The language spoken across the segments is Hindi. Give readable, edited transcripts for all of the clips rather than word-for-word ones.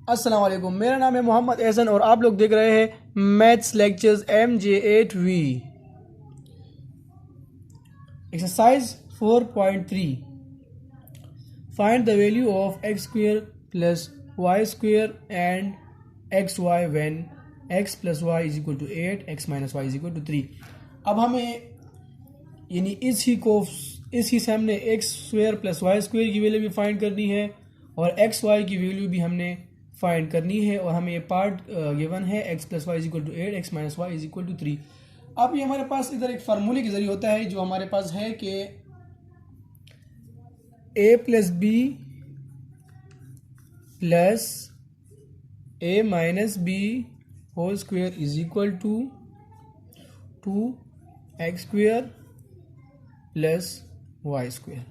अस्सलाम वालेकुम, मेरा नाम है मोहम्मद एहसन और आप लोग देख रहे हैं maths lectures MJ8V। Exercise 4.3, find the value of x square plus y square and x y when x plus y is equal to 8, x minus y is equal to 3। अब हमें यानी इस ही से हमने x square plus y square की वैल्यू भी फाइंड करनी है और एक्स वाई की वैल्यू भी हमने फाइंड करनी है और हमें ये पार्ट गिवन है x plus y is equal to 8, x minus y is equal to 3। अब ये हमारे पास इधर एक फार्मूले के जरिए होता है जो हमारे पास है कि a plus b plus a minus B whole square is equal to 2x square plus y square.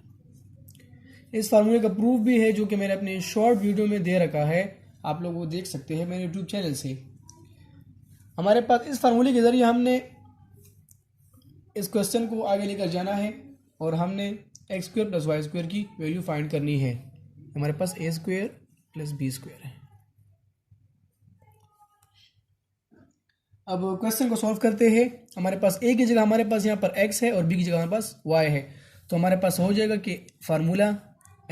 इस फार्मूले का प्रूफ भी है जो कि मैंने अपने शॉर्ट वीडियो में दे रखा है, आप लोग वो देख सकते हैं मेरे यूट्यूब चैनल से। हमारे पास इस फार्मूले के ज़रिए हमने इस क्वेश्चन को आगे लेकर जाना है और हमने x square plus y square की वैल्यू फाइंड करनी है। हमारे पास a square plus B square है। अब क्वेश्चन को सॉल्व करते हैं। हमारे पास ए की जगह हमारे पास यहाँ पर एक्स है और बी की जगह हमारे पास वाई है, तो हमारे पास हो जाएगा कि फार्मूला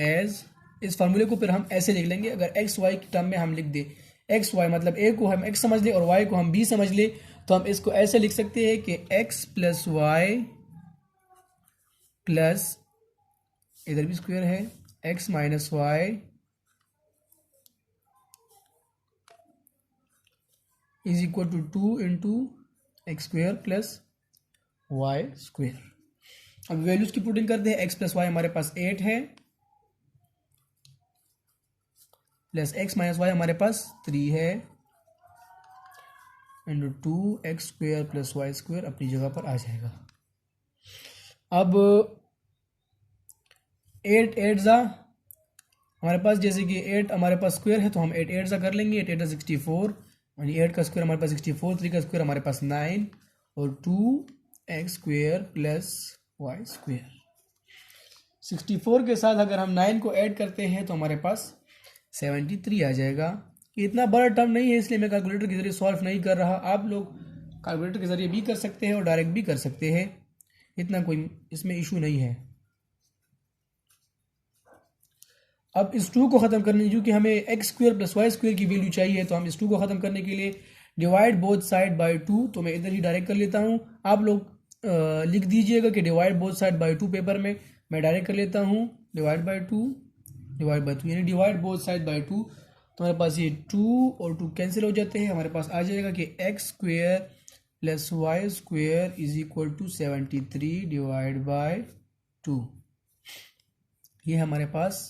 एज, इस फार्मूले को फिर हम ऐसे लिख लेंगे। अगर एक्स वाई की टर्म में हम लिख दें, एक्स वाई मतलब ए को हम एक्स समझ लें और वाई को हम बी समझ लें, तो हम इसको ऐसे लिख सकते हैं कि एक्स प्लस वाई प्लस इधर भी स्क्वायर है x minus y is equal to 2 into x square plus y square. अब वैल्यूज की पुटिंग करते हैं। एक्स प्लस वाई हमारे पास 8 है प्लस एक्स माइनस वाई हमारे पास 3 है into 2x square plus y square अपनी जगह पर आ जाएगा। अब 8 8 ज़ा हमारे पास, जैसे कि 8 हमारे पास स्क्वेयर है तो हम 8 8 ज़ा कर लेंगे। 8 8 ज़ा 64, यानी 8 का स्क्वायर हमारे पास 64, 3 का स्क्वायर हमारे पास 9 और 2x square plus y square. 64 के साथ अगर हम 9 को ऐड करते हैं तो हमारे पास 73 आ जाएगा। इतना बड़ा टर्म नहीं है इसलिए मैं कैलकुलेटर के जरिए सॉल्व नहीं कर रहा। आप लोग कैलकुलेटर के जरिए भी कर सकते हैं और डायरेक्ट भी कर सकते हैं, इतना कोई इसमें इशू नहीं है। अब इस 2 को ख़त्म करने, क्योंकि हमें x square plus y square की वैल्यू चाहिए, तो हम इस 2 को ख़त्म करने के लिए डिवाइड बोथ साइड बाय 2, तो मैं इधर ही डायरेक्ट कर लेता हूँ। आप लोग लिख दीजिएगा कि divide both side by 2 paper में, मैं डायरेक्ट कर लेता हूँ डिवाइड बाय 2 यानी डिवाइड बोथ साइड बाय 2। तो हमारे पास ये 2 और 2 कैंसिल हो जाते हैं। हमारे पास आ जाएगा कि x square plus y square is equal to 73 divide by 2। ये हमारे पास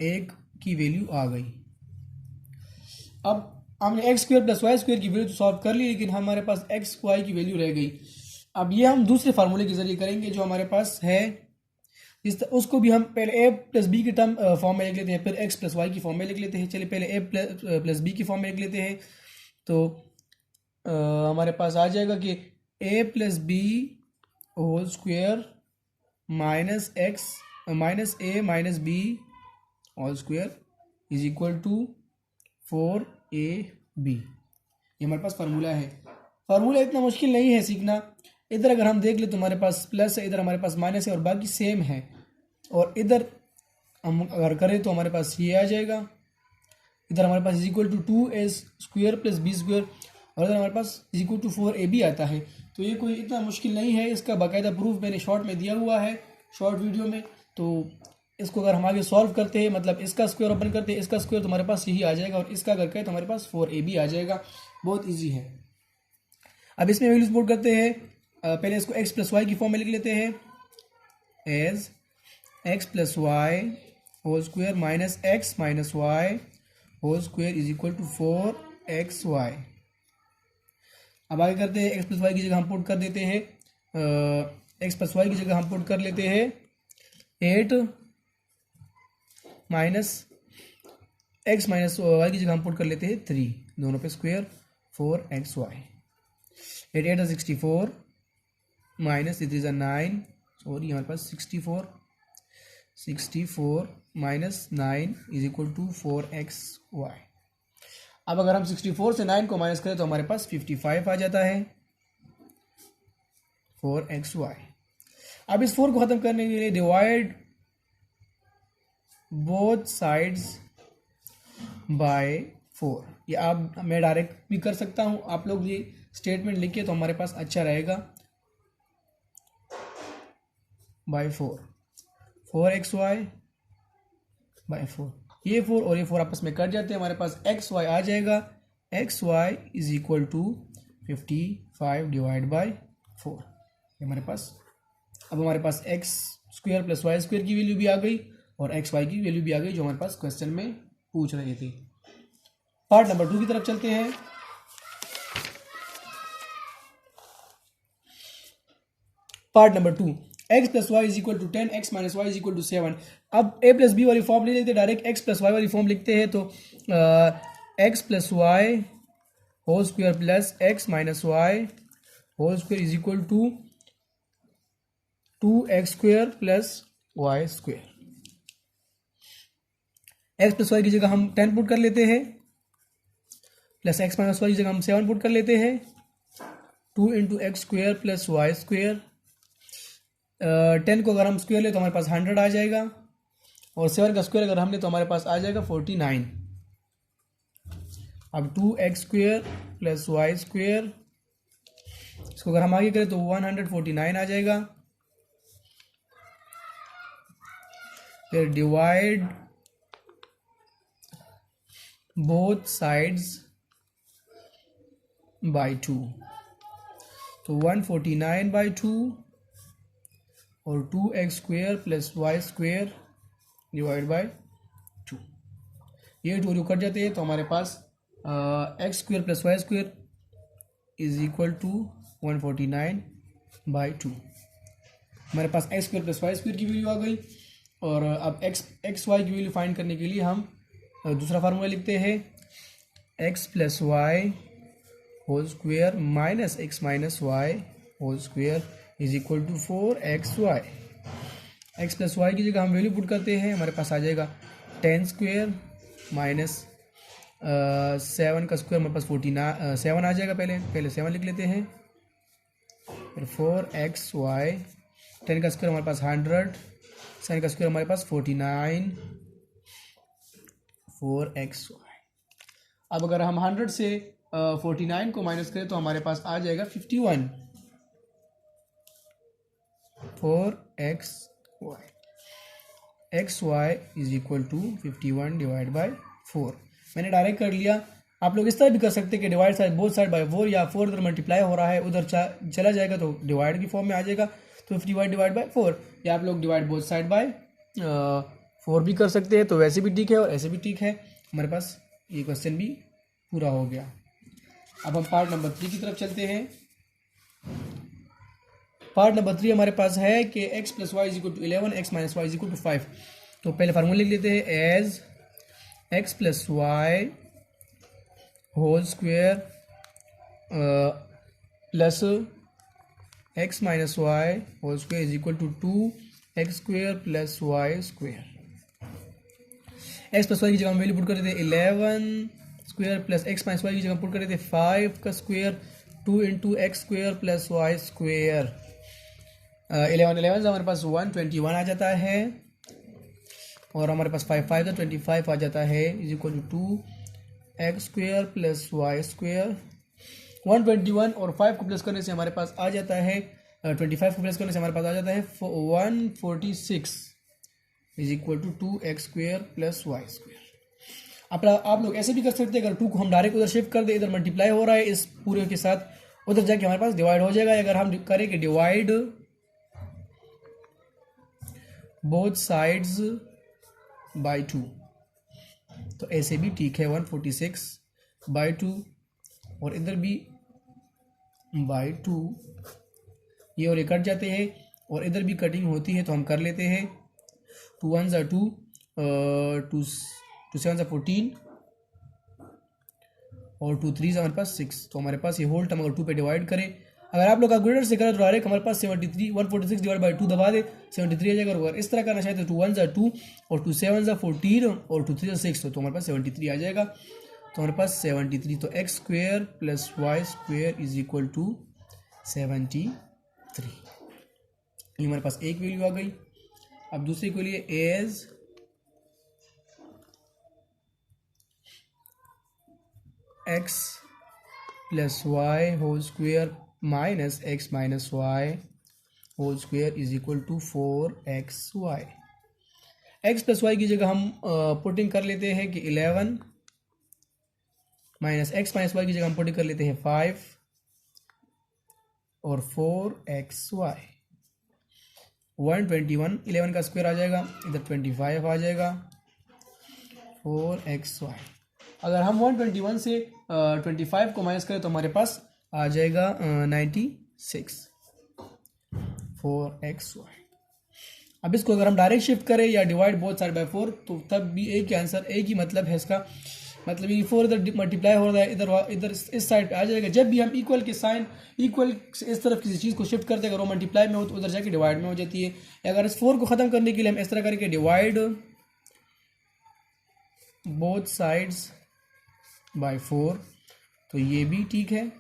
एक की वैल्यू आ गई। अब हमने x square plus y square की वैल्यू तो सॉल्व कर ली, लेकिन हमारे पास एक्स वाई की वैल्यू रह गई। अब ये हम दूसरे फार्मूले के जरिए करेंगे जो हमारे पास है, उसको भी हम पहले ए प्लस बी की टर्म फॉर्म में लिख लेते हैं, फिर एक्स प्लस वाई की फॉर्म में लिख लेते हैं। चलिए पहले ए प्लस बी की फॉर्म में लिख लेते हैं। तो हमारे पास आ जाएगा कि ए plus B whole square minus x minus A minus B whole square is equal to 4ab। ये हमारे पास फार्मूला है। फार्मूला इतना मुश्किल नहीं है सीखना। इधर अगर हम देख ले तो हमारे पास प्लस है, इधर हमारे पास माइनस है और बाकी सेम है, और इधर हम अगर करें तो हमारे पास ये आ जाएगा। इधर हमारे पास is equal to 2a square plus B square और इधर हमारे पास इज इक्वल टू 4ab आता है। तो ये कोई इतना मुश्किल नहीं है, इसका बाकायदा प्रूफ मैंने शॉर्ट में दिया हुआ है, शॉर्ट वीडियो में। तो इसको अगर हम आगे सॉल्व करते हैं, मतलब इसका स्क्वायर ओपन करते हैं, इसका स्क्वायर तो हमारे पास यही आ जाएगा और इसका अगर करें तो हमारे पास 4ab आ जाएगा। बहुत ईजी है। अब इसमें वैल्यूज पुट करते हैं। पहले इसको एक्स प्लस वाई की फॉर्म में लिख लेते हैं as x plus y whole square minus x minus y whole square is equal to 4xy। अब आगे करते हैं, एक्स प्लस वाई की जगह हम पुट कर देते हैं, एक्स प्लस वाई की जगह हम पुट कर लेते हैं 8 माइनस एक्स माइनस वाई की जगह हम पुट कर लेते हैं 3, दोनों पे स्क्वायर 4xy। 8 8 64 माइनस 3 9, सॉरी हमारे पास 64 64 minus 9 is equal to 4xy। अब अगर हम 64 से 9 को माइनस करें तो हमारे पास 55 आ जाता है 4xy। अब इस 4 को ख़त्म करने के लिए डिवाइड बोथ साइड्स बाय 4। ये आप मैं डायरेक्ट भी कर सकता हूँ, आप लोग ये स्टेटमेंट लिखिए तो हमारे पास अच्छा रहेगा। बाय 4xy बाय 4, ये 4 और ये 4 आपस में कट जाते हैं, हमारे पास xy आ जाएगा। xy is equal to 55 divide by 4। ये हमारे पास, अब हमारे पास x square plus y square की वैल्यू भी आ गई और xy की वैल्यू भी आ गई जो हमारे पास क्वेश्चन में पूछ रहे थे। पार्ट नंबर 2 की तरफ चलते हैं। Part number 2, x plus y is equal to 10, x minus y is equal to 7। अब a प्लस बी वाली फॉर्म नहीं लिखते, डायरेक्ट x प्लस वाई वाली फॉर्म लिखते हैं। तो x plus y whole square plus x minus y whole square is equal to 2x square plus y square. x plus y की जगह हम 10 पुट कर लेते हैं, प्लस x माइनस वाई की जगह हम 7 पुट कर लेते हैं। 2 into x square plus y square. 10 को अगर हम स्क्वायर ले तो हमारे पास 100 आ जाएगा और 7 का स्क्वायर अगर हम ले तो हमारे पास आ जाएगा 49। अब 2x square plus y square, इसको अगर हम आगे करें तो 149 आ जाएगा। फिर डिवाइड बोथ साइड्स बाय 2, तो 149 बाय 2 और 2x square plus y square divide by 2। ये 2 कट जाते हैं तो हमारे पास x square plus y square is equal to 149 by 2। हमारे पास x square plus y square की वैल्यू आ गई और अब x वाई की वैल्यू फाइंड करने के लिए हम दूसरा फार्मूला लिखते हैं। x plus y whole square minus x minus y whole square is equal to 4xy। x plus y की जगह हम वैल्यू पुट करते हैं, हमारे पास आ जाएगा 10 स्क्वायर माइनस 7 का स्क्वायर, हमारे पास 7 आ जाएगा। पहले 7 लिख लेते हैं, फिर 4xy। 10 का स्क्वायर हमारे पास 100, 7 का स्क्वायर हमारे पास 49, 4xy। अब अगर हम 100 से 49 को माइनस करें तो हमारे पास आ जाएगा 51, 4xy। xy is equal to 51 divide by 4। मैंने डायरेक्ट कर लिया, आप लोग इस तरह भी कर सकते हैं कि divide side both side by 4, या 4 इधर मल्टीप्लाई हो रहा है उधर चला जाएगा तो डिवाइड की फॉर्म में आ जाएगा, तो 51 डिवाइड बाय 4। या आप लोग डिवाइड बोथ साइड बाय 4 भी कर सकते हैं, तो वैसे भी ठीक है और ऐसे भी ठीक है। हमारे पास ये क्वेश्चन भी पूरा हो गया। अब हम पार्ट नंबर 3 की तरफ चलते हैं। पार्ट नंबर 3 हमारे पास है कि x plus y is equal to 11, x minus y is equal to 5। तो पहले फार्मूला लिख लेते हैं, as x plus y whole square plus x minus y whole square is equal to 2x square plus y square. x plus y की जगह हम वैल्यू पुट कर देते हैं 11 square plus x minus y की जगह पुट कर देते हैं 5 का square, 2 into x square plus y square. 11 से हमारे पास 121 आ जाता है और हमारे पास 5 5 का 25 आ जाता है, is equal to 2x square plus y square. 121 और 5 को प्लस करने से हमारे पास आ जाता है 25 को प्लस करने से हमारे पास आ जाता है 146 is equal to 2x square plus y square. आप लोग ऐसे भी कर सकते हैं, अगर 2 को हम डायरेक्ट उधर शिफ्ट कर दे, इधर मल्टीप्लाई हो रहा है इस पूरे के साथ, उधर जाके हमारे पास डिवाइड हो जाएगा। अगर हम करें कि डिवाइड बोथ साइड्स बाय 2 तो ऐसे भी ठीक है, 146 बाय 2 और इधर भी बाय 2, ये और ये कट जाते हैं और इधर भी कटिंग होती है तो हम कर लेते हैं। 2 1 ज़ा 2, 2 7 ज़ा 14 और 2 3 ज़ा हमारे पास 6। तो हमारे पास ये होल टर्म अगर 2 पे डिवाइड करें अगर आप लोग कैलकुलेटर से करें तो डायरेक्ट हमारे पास 73 146 डिवाइड बाई 2 दबा दे 73 आ जाएगा। और अगर इस तरह करना चाहते तो 2 1 2 और 2 7 14 और 2 3 6 तो हमारे पास 73 आ जाएगा। तो हमारे पास 73 तो x square plus y square is equal to 73। ये हमारे पास एक वैल्यू आ गई। अब दूसरे के लिए as x plus y whole square minus x minus y whole square is equal to 4xy। X plus y की जगह हम पुटिंग कर लेते हैं कि 11 माइनस एक्स माइनस वाई की जगह हम पुटिंग कर लेते हैं 5 और 4xy। 121 11 का स्क्वायर आ जाएगा, इधर 25 आ जाएगा, 4xy। अगर हम 121 से 25 को माइनस करें तो हमारे पास आ जाएगा 96 4xy। अब इसको अगर हम डायरेक्ट शिफ्ट करें या डिवाइड बोथ साइड बाय 4 तो तब भी एक ही आंसर, एक ही मतलब है इसका। मतलब ये 4 इधर मल्टीप्लाई हो रहा है, इधर इस साइड पे आ जाएगा। जब भी हम इक्वल के साइन इक्वल इस तरफ किसी चीज़ को शिफ्ट करते हैं, अगर वो मल्टीप्लाई में हो तो उधर जाके डिवाइड में हो जाती है। अगर इस 4 को ख़त्म करने के लिए हम इस तरह करेंगे डिवाइड बोथ साइड्स बाय 4 तो ये भी ठीक है,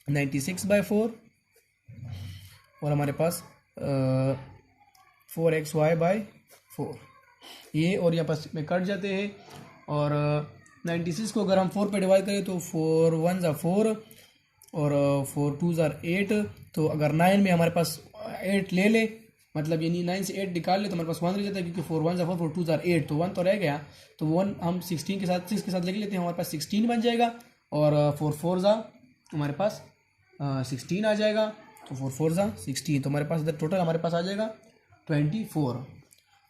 96 बाय 4 और हमारे पास 4xy बाय 4 ये और यहाँ पास में कट जाते हैं। और 96 को अगर हम 4 पे डिवाइड करें तो 4 1 ज़ा 4 और 4 2 ज़ा 8। तो अगर 9 में हमारे पास 8 ले ले, मतलब यानी 9 से 8 निकाल ले तो हमारे पास 1 रह जाता है, क्योंकि 4 1 ज़ा 4 4 2 ज़ा 8 तो 1 तो रह गया। तो 1 हम 16 के साथ 6 के साथ लिख लेते हैं, हमारे पास 16 बन जाएगा। और 4 4 ज़ा हमारे पास 16 आ जाएगा, तो 4 4 ज़ा 16 तो हमारे पास इधर टोटल हमारे पास आ जाएगा 24। तो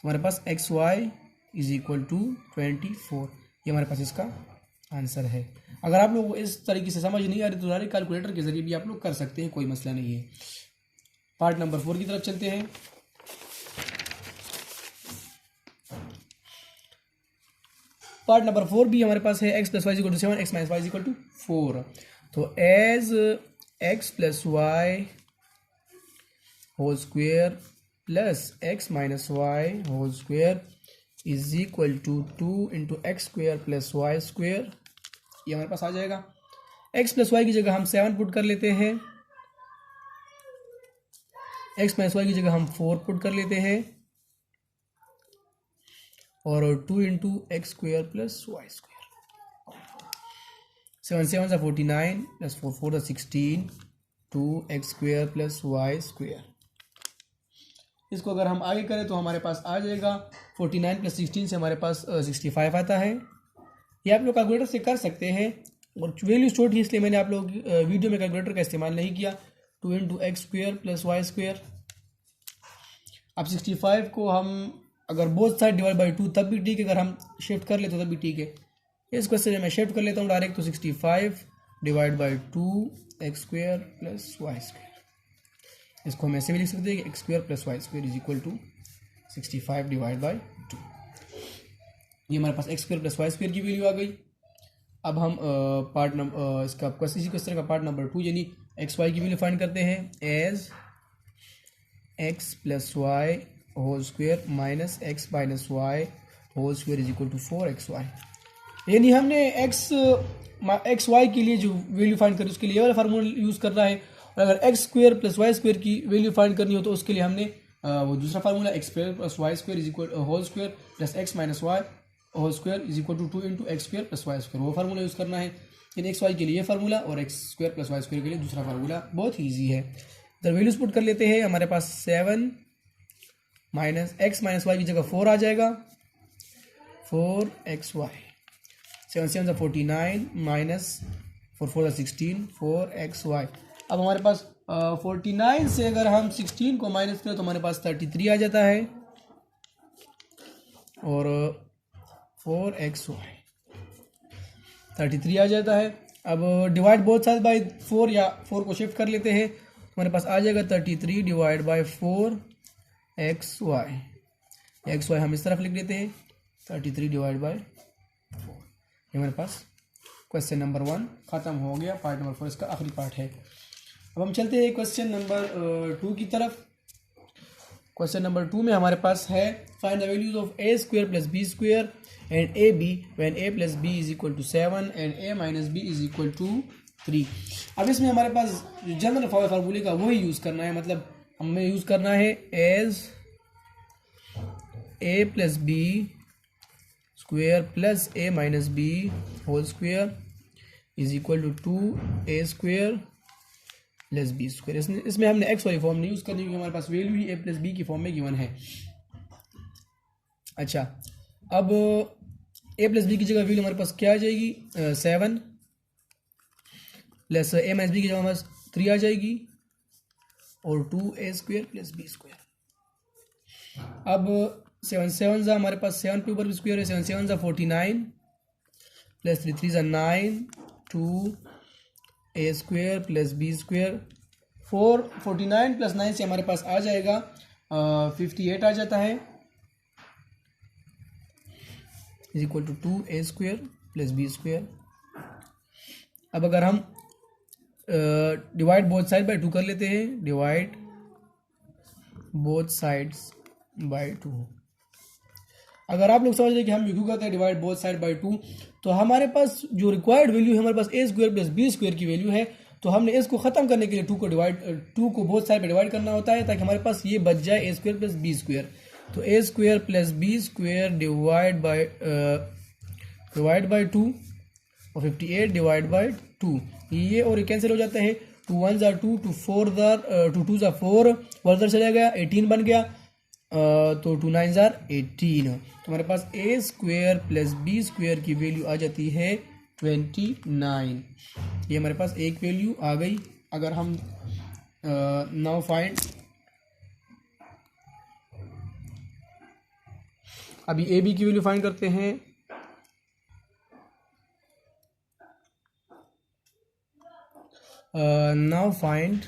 हमारे पास x y is equal to 24, ये हमारे पास इसका आंसर है। अगर आप लोग को इस तरीके से समझ नहीं आ रही तो डायरेक्ट कैलकुलेटर के जरिए भी आप लोग कर सकते हैं, कोई मसला नहीं है। पार्ट नंबर 4 की तरफ चलते हैं। पार्ट नंबर 4 भी हमारे पास है x plus y equal to 7 x minus y equal to 4। तो as x plus y whole square plus x minus y whole square is equal to 2 into x square plus y square, ये हमारे पास आ जाएगा। एक्स प्लस वाई की जगह हम 7 पुट कर लेते हैं, एक्स माइनस वाई की जगह हम 4 पुट कर लेते हैं और 2 into x square plus y square. 7 7 ज़ा 49 प्लस 4 4 ज़ा 16 2 x square plus y square. इसको अगर हम आगे करें तो हमारे पास आ जाएगा 49 प्लस 16 से हमारे पास 65 आता है। ये आप लोग कैलकुलेटर से कर सकते हैं और वैल्यू स्टोर थी इसलिए मैंने आप लोग वीडियो में कैलकुलेटर का इस्तेमाल नहीं किया। 2 into x square plus y square. अब 65 को हम अगर बोथ साइड डिवाइड बाई 2 तब भी ठीक है, अगर हम शिफ्ट कर ले तो तब भी ठीक है। इस क्वेश्चन में मैं शिफ्ट कर लेता हूँ डायरेक्ट, तो 65 divide by 2 x square plus y square. इसको हम ऐसे भी लिख सकते हैं कि x square plus y square is equal to 65 divide by 2। ये हमारे पास x square plus y square की वैल्यू आ गई। अब हम पार्ट नंबर इसका इसी क्वेश्चन का पार्ट नंबर 2 यानी एक्स वाई की वैल्यू फाइंड करते हैं। As x plus y whole square minus x minus y whole square is equal to 4xy। यानी हमने एक्स वाई के लिए जो वैल्यू फाइंड करी उसके लिए ये वाला फार्मूला यूज़ करना है। और अगर x square plus y square की वैल्यू फाइंड करनी हो तो उसके लिए हमने वो दूसरा formula x square plus y square is equal whole square plus x minus y whole square is equal to 2 into x square plus y square, वो फार्मूला यूज़ करना है। यानी एक्स वाई के लिए ये फार्मूला और x square plus y square के लिए दूसरा फार्मूला। बहुत ही ईजी है। इधर वैल्यूज पुट कर लेते हैं। हमारे पास 7 माइनस एक्स माइनस वाई की जगह 4 आ जाएगा, 4xy। 7 7 ज़ा 49 माइनस 4 4 ज़ा 16 4xy। अब हमारे पास 49 से अगर हम 16 को माइनस करें तो हमारे पास 33 आ जाता है और 4xy 33 आ जाता है। अब डिवाइड बोथ साइड बाय 4 या 4 को शिफ्ट कर लेते हैं, हमारे पास आ जाएगा 33 डिवाइड बाय 4xy। xy हम इस तरफ लिख देते हैं, 33 डिवाइड बाय 4। ये हमारे पास क्वेश्चन नंबर 1 ख़त्म हो गया। पार्ट नंबर 4 इसका आखिरी पार्ट है। अब हम चलते हैं क्वेश्चन नंबर 2 की तरफ। क्वेश्चन नंबर 2 में हमारे पास है find the values of A square plus B square and a b when a plus b is equal to 7 and A minus B is equal to 3। अब इसमें हमारे पास जनरल फार्मूले का वही यूज़ करना है, मतलब हमें यूज़ करना है as a plus B square plus a minus B whole square is equal to 2 A square plus B square. इसमें हमने एक्स वाली फॉर्म नहीं यूज़ करनी क्योंकि हमारे पास वैल्यू ही ए प्लस बी की फॉर्म में गिवन है। अच्छा, अब ए प्लस बी की जगह वैल्यू हमारे पास क्या आ जाएगी, 7 प्लस ए माइनस बी की जगह हमारे पास 3 आ जाएगी और 2 ए स्क्वायर प्लस बी स्क्वायर। अब 7 7 ज़ा हमारे पास 7 के ऊपर भी स्क्वायर है, 7 7 ज़ा 49 प्लस 3 3 ज़ा 9 2 ए square plus B square. 49 plus 9 से हमारे पास आ जाएगा 58 आ जाता है is equal to 2 A square plus B square. अब अगर हम डिवाइड बोथ साइड बाय 2 कर लेते हैं, डिवाइड बोथ साइड्स बाय 2। अगर आप लोग समझ रहे हैं कि हम क्यों करते हैं डिवाइड बोथ साइड बाय 2, तो हमारे पास जो रिक्वायर्ड वैल्यू है हमारे पास ए स्क्वायर प्लस बी स्क्वायर की वैल्यू है, तो हमने इसको ख़त्म करने के लिए 2 को बोथ साइड पे डिवाइड करना होता है ताकि हमारे पास ये बच जाए A square plus B square. तो A square plus B square divide by 2 और 58 डिवाइड बाय 2, ये और ये कैंसिल हो जाता है। 2 1 ज़ा 2 2 4 ज़ा 2 2 ज़ा 4 वर्दर चला गया, 18 बन गया, तो 2 9 ज़ा 18। तो हमारे पास ए स्क्वायर प्लस बी स्क्वायर की वैल्यू आ जाती है 29। ये हमारे पास एक वैल्यू आ गई। अगर हम नाउ फाइंड, अभी ए बी की वैल्यू फाइंड करते हैं। Now find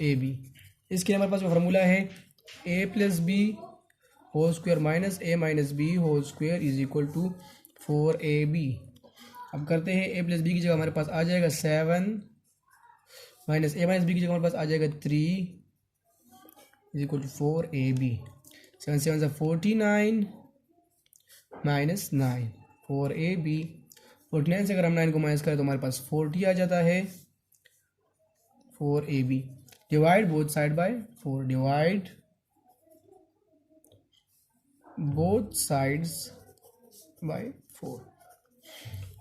A B. इसके लिए हमारे पास जो फार्मूला है A plus B whole square minus A minus B whole square is equal to 4ab। अब करते हैं ए प्लस बी की जगह हमारे पास आ जाएगा 7 माइनस ए माइनस बी की जगह हमारे पास आ जाएगा 3 इज इक्वल टू 4ab। 7 7 ज़ा 49 माइनस 9 4ab। 49 से अगर हम 9 को माइनस करें तो हमारे पास 40 आ जाता है 4ab। Divide both side by 4, divide both sides by 4,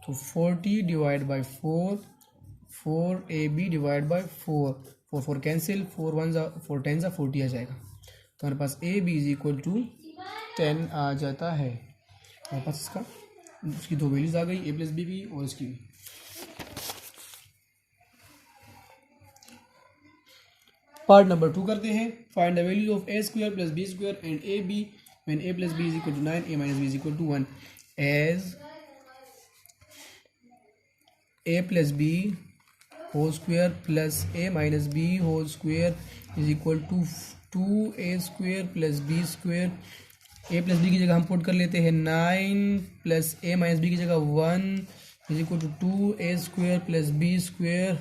तो 40 divide by 4 4ab divide by 4 4 4 cancel, 4 1 ज़ा 4 10 ज़ा 40 आ जाएगा। तो हमारे पास A B is equal to 10 आ जाता है। हमारे पास इसका उसकी दो वैल्यूज आ गई, ए प्लस बी भी और इसकी भी। पार्ट नंबर 2 करते हैं। Find the values of A square plus B square and a b when a plus b is equal to 9 a minus B is equal to 1 as a plus B whole square plus a minus B whole square is equal to 2a square plus B square. A plus b की जगह हम पुट कर लेते हैं 9 प्लस ए माइनस बी की जगह 1 is equal to 2a square plus B square.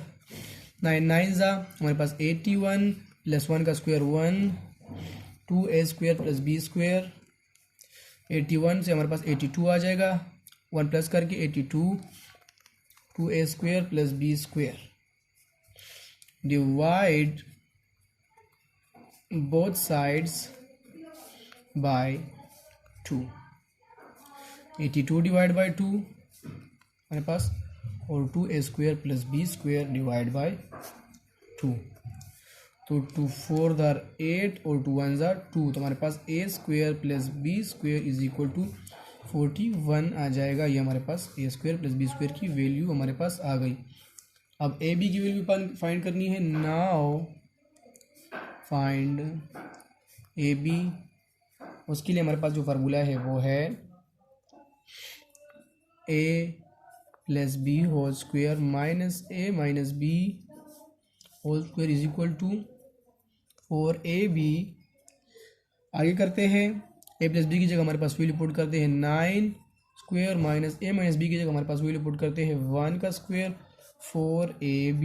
9 9 ज़ा हमारे पास 81 प्लस 1 का square 1 2a square plus B square. 81 से हमारे पास 82 आ जाएगा, 1 प्लस करके 82 2a square plus B square. Divide both sides by 2, 82 divide by 2 हमारे पास, और 2a square plus B square divide by 2, तो 2 4 ज़ार 8 और 2 1 ज़ार 2, तो हमारे पास a square plus B square is equal to 41 आ जाएगा। ये हमारे पास a square plus B square की वैल्यू हमारे पास आ गई। अब ए बी की वैल्यू फाइंड करनी है। Now find A B. उसके लिए हमारे पास जो फार्मूला है वो है A plus B whole square minus A minus B whole square is equal to 4ab। आगे करते हैं, ए प्लस बी की जगह हमारे पास वैल्यू पुट करते हैं 9 स्क्वायर माइनस ए माइनस बी की जगह हमारे पास वैल्यू पुट करते हैं 1 का स्क्वायर 4ab,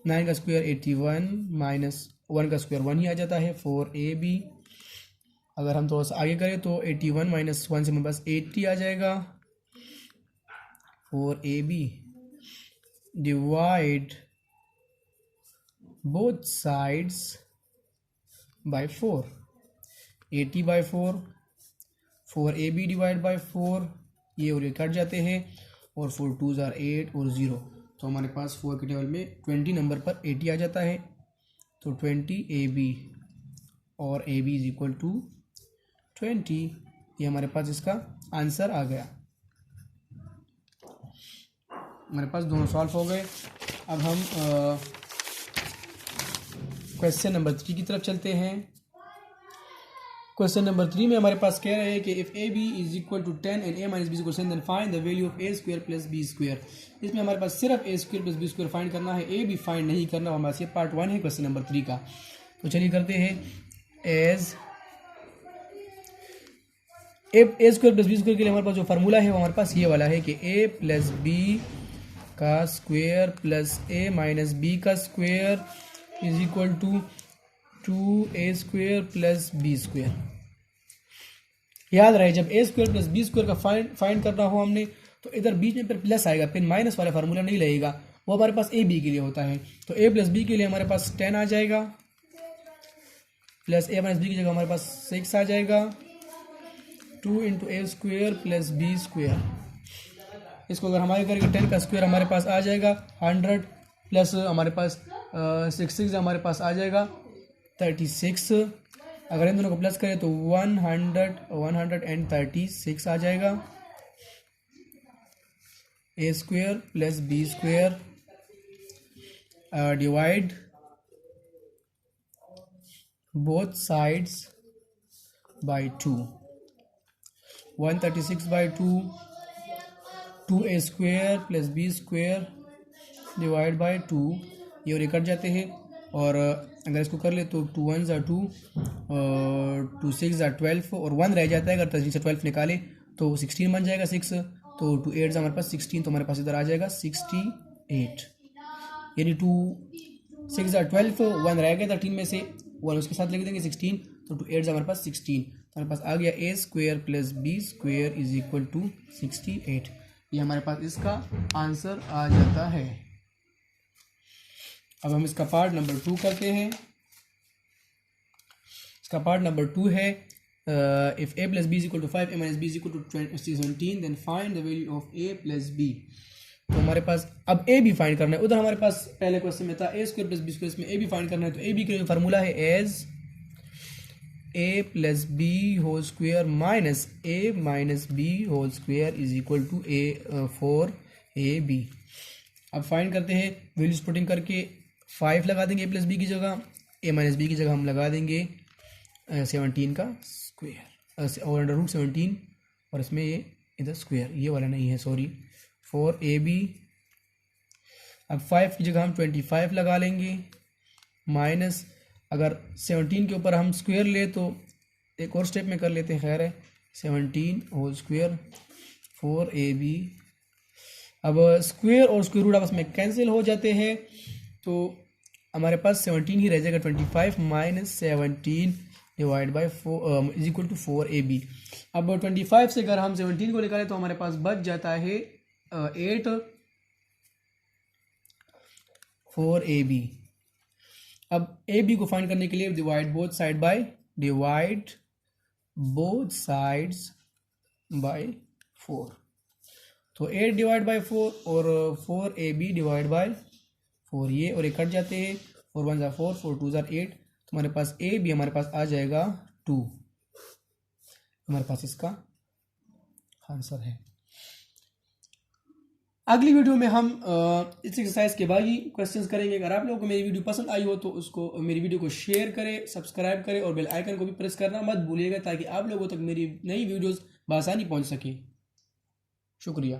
9 का स्क्वायर 81 माइनस 1 का स्क्वायर 1 ही आ जाता है 4ab। अगर हम थोड़ा सा आगे करें तो 81 माइनस 1 से हमारे पास 80 आ जाएगा। 4ab divide both sides by 4, 80 by 4, 4ab divide by 4, ये और ये कट जाते हैं और 4 2 ज़ार 8 और 0, तो हमारे पास 4 के टेबल में 20 नंबर पर 80 आ जाता है। तो 20ab और ab इज इक्वल टू 20, ये हमारे पास इसका आंसर आ गया। हमारे पास दोनों सॉल्व हो गए। अब हम क्वेश्चन नंबर 3 की तरफ चलते हैं। क्वेश्चन नंबर 3 में हमारे पास कह रहे हैं कि if A B is equal to 10 and A minus B is equal to 10 then find the value of A square plus B square. इसमें हमारे पास सिर्फ A square plus B square find करना है, ए बी फाइंड नहीं करना। हमारे पास ये पार्ट 1 है क्वेश्चन नंबर 3 का। तो चलिए करते हैं। As a square plus B square के लिए हमारे पास जो फार्मूला है वो हमारे पास ये वाला है कि ए प्लस बी का square plus a minus b का square is equal to 2a square plus B square. याद रहे जब a square plus B square का फाइंड करना हो हमने तो इधर बीच में फिर प्लस आएगा, फिर माइनस वाला फार्मूला नहीं लगेगा, वो हमारे पास ए बी के लिए होता है। तो ए प्लस बी के लिए हमारे पास 10 आ जाएगा प्लस ए माइनस बी की जगह हमारे पास 6 आ जाएगा। 2 इंटू ए स्क्वायर प्लस बी स्क्वायर, इसको अगर हमारे करके 10 का स्क्वायर हमारे पास आ जाएगा 100 प्लस हमारे पास 6 हमारे पास आ जाएगा 36। अगर इन दोनों को प्लस करें तो 136 आ जाएगा। A square plus B square divide both sides by 2, 136 by 2, 2a square plus B square divide by 2, ये और कट जाते हैं। और अगर इसको कर ले तो 2 1 ज़ा 2, 2 6 ज़ा 12 और 1 रह जाता है। अगर 13 से 12 निकाले तो 16 बन जाएगा 6, तो 2 8 हमारे पास 16, तो हमारे पास इधर आ जाएगा 68। यानी 2 6 ज़ा 12, 1 रह गया 13 में से, 1 उसके साथ लिख देंगे 16, तो 2 8 हमारे पास 16, तो हमारे पास आ गया A square plus B square is equal to 68। ये हमारे पास इसका आंसर आ जाता है। अब हम इसका पार्ट नंबर 2 करते हैं। इसका पार्ट नंबर 2 है if a plus b is equal to 5 a minus B is equal to 17 then find the value of a plus b. तो हमारे पास अब ए बी फाइंड करना है। उधर हमारे पास पहले क्वेश्चन में था ए स्क्वायर प्लस बी स्क्वायर, में ए बी फाइंड करना है। तो ए बी के लिए फार्मूला है as a plus B whole square minus A minus B whole square is equal to a 4ab। अब फाइंड करते हैं, वैल्यूज पुटिंग करके 5 लगा देंगे ए प्लस बी की जगह, ए माइनस बी की जगह हम लगा देंगे 17 का स्क्वायर और अंडर रूट 17, और इसमें ये इधर स्क्वायर, ये वाला नहीं है सॉरी, 4ab। अब 5 की जगह हम 25 लगा लेंगे, माइनस अगर 17 के ऊपर हम स्क्वायर ले तो एक और स्टेप में कर लेते हैं, खैर है 17 होल स्क्वायर 4ab। अब स्क्वायर और स्क्वायर रूट आपस में कैंसिल हो जाते हैं, तो हमारे पास 17 ही रह जाएगा। 25 minus 17 divide by 4 is equal to 4ab। अब 25 से अगर हम 17 को निकालें तो हमारे पास बच जाता है 8 4ab। अब ab को फाइंड करने के लिए divide both side by, divide both sides by 4, तो 8 डिवाइड बाय 4 और 4ab डिवाइड बाय 4, ये और एक कट जाते हैं, 4 1 ज़ा 4, 4 2 ज़ा 8, तो हमारे पास ए बी हमारे पास आ जाएगा 2। हमारे पास इसका आंसर है। अगली वीडियो में हम इस एक्सरसाइज के बाकी क्वेश्चंस करेंगे। अगर आप लोगों को मेरी वीडियो पसंद आई हो तो उसको मेरी वीडियो को शेयर करें, सब्सक्राइब करें और बेल आइकन को भी प्रेस करना मत भूलिएगा, ताकि आप लोगों तक मेरी नई वीडियोस बआसानी पहुंच सके। शुक्रिया।